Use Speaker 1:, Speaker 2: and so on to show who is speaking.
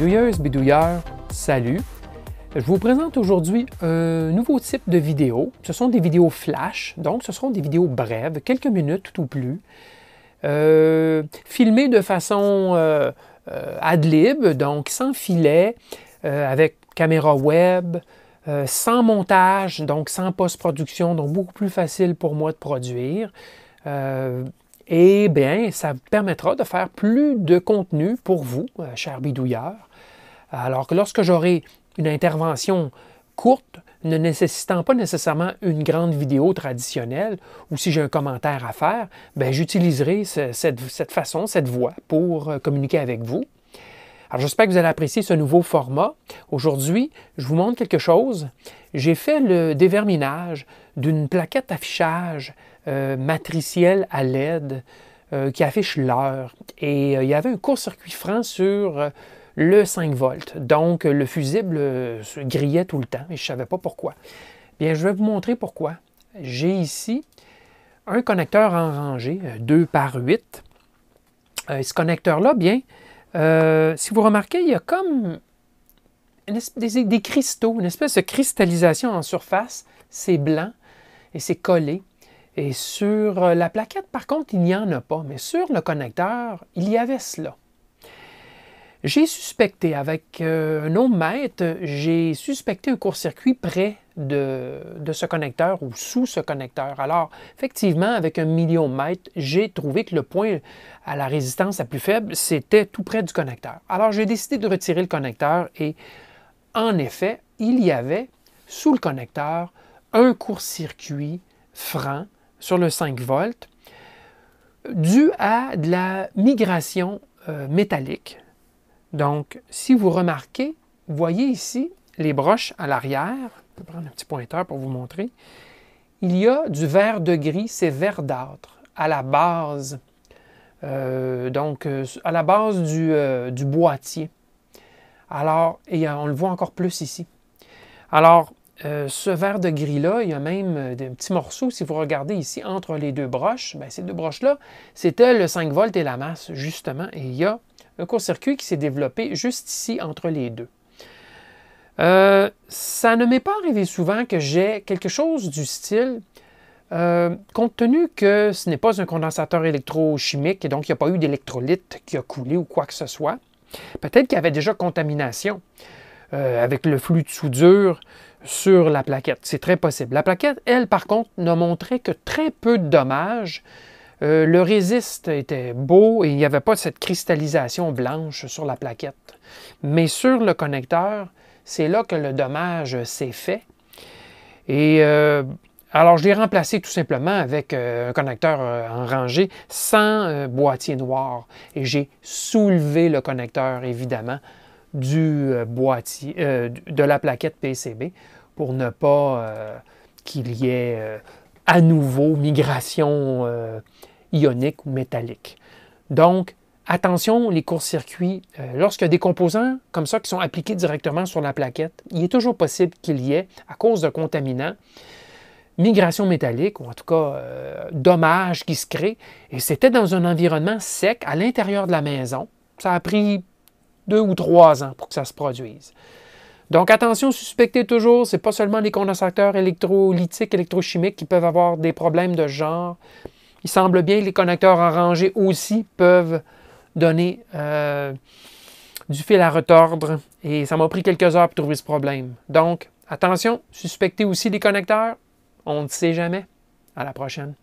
Speaker 1: Bidouilleuse, bidouilleur, salut! Je vous présente aujourd'hui un nouveau type de vidéo. Ce sont des vidéos flash, donc ce seront des vidéos brèves, quelques minutes tout plus, filmées de façon ad lib, donc sans filet, avec caméra web, sans montage, donc sans post-production, donc beaucoup plus facile pour moi de produire. Et bien, ça vous permettra de faire plus de contenu pour vous, chers bidouilleurs. Alors que lorsque j'aurai une intervention courte, ne nécessitant pas nécessairement une grande vidéo traditionnelle, ou si j'ai un commentaire à faire, bien, j'utiliserai cette façon, cette voie pour communiquer avec vous. Alors, j'espère que vous allez apprécier ce nouveau format. Aujourd'hui, je vous montre quelque chose. J'ai fait le déverminage d'une plaquette affichage matricielle à LED qui affiche l'heure. Et il y avait un court-circuit franc sur le 5 volts. Donc, le fusible se grillait tout le temps et je ne savais pas pourquoi. Bien, je vais vous montrer pourquoi. J'ai ici un connecteur en rangée, 2 par 8. Ce connecteur-là, bien, si vous remarquez, il y a comme des cristaux, une espèce de cristallisation en surface. C'est blanc et c'est collé. Et sur la plaquette, par contre, il n'y en a pas. Mais sur le connecteur, il y avait cela. J'ai suspecté, avec un ohmmètre, j'ai suspecté un court-circuit près de ce connecteur ou sous ce connecteur. Alors, effectivement, avec un milliomètre, j'ai trouvé que le point à la résistance la plus faible, c'était tout près du connecteur. Alors, j'ai décidé de retirer le connecteur et, en effet, il y avait, sous le connecteur, un court-circuit franc sur le 5 volts dû à de la migration métallique. Donc, si vous remarquez, vous voyez ici les broches à l'arrière. Je vais prendre un petit pointeur pour vous montrer. Il y a du vert de gris, c'est verdâtre, à la base. À la base du boîtier. Alors, et on le voit encore plus ici. Alors, ce vert de gris-là, il y a même des petits morceaux, si vous regardez ici, entre les deux broches. Bien, ces deux broches-là, c'était le 5 volts et la masse, justement. Et il y a un court-circuit qui s'est développé juste ici, entre les deux. Ça ne m'est pas arrivé souvent que j'ai quelque chose du style, compte tenu que ce n'est pas un condensateur électrochimique, et donc il n'y a pas eu d'électrolyte qui a coulé ou quoi que ce soit. Peut-être qu'il y avait déjà contamination avec le flux de soudure sur la plaquette. C'est très possible. La plaquette, elle, par contre, n'a montré que très peu de dommages. Le résiste était beau et il n'y avait pas cette cristallisation blanche sur la plaquette. Mais sur le connecteur, c'est là que le dommage s'est fait. Et alors, je l'ai remplacé tout simplement avec un connecteur en rangée sans boîtier noir. Et j'ai soulevé le connecteur, évidemment, du boîtier, de la plaquette PCB pour ne pas qu'il y ait à nouveau migration ionique ou métallique. Donc, attention, les courts-circuits, lorsqu'il y a des composants comme ça qui sont appliqués directement sur la plaquette, il est toujours possible qu'il y ait, à cause de contaminants, migration métallique, ou en tout cas, dommages qui se créent. Et c'était dans un environnement sec, à l'intérieur de la maison. Ça a pris 2 ou 3 ans pour que ça se produise. Donc, attention, suspectez toujours, ce n'est pas seulement les condensateurs électrolytiques, électrochimiques qui peuvent avoir des problèmes de ce genre. Il semble bien que les connecteurs en rangée aussi peuvent donner du fil à retordre et ça m'a pris quelques heures pour trouver ce problème. Donc, attention, suspectez aussi les connecteurs. On ne sait jamais. À la prochaine.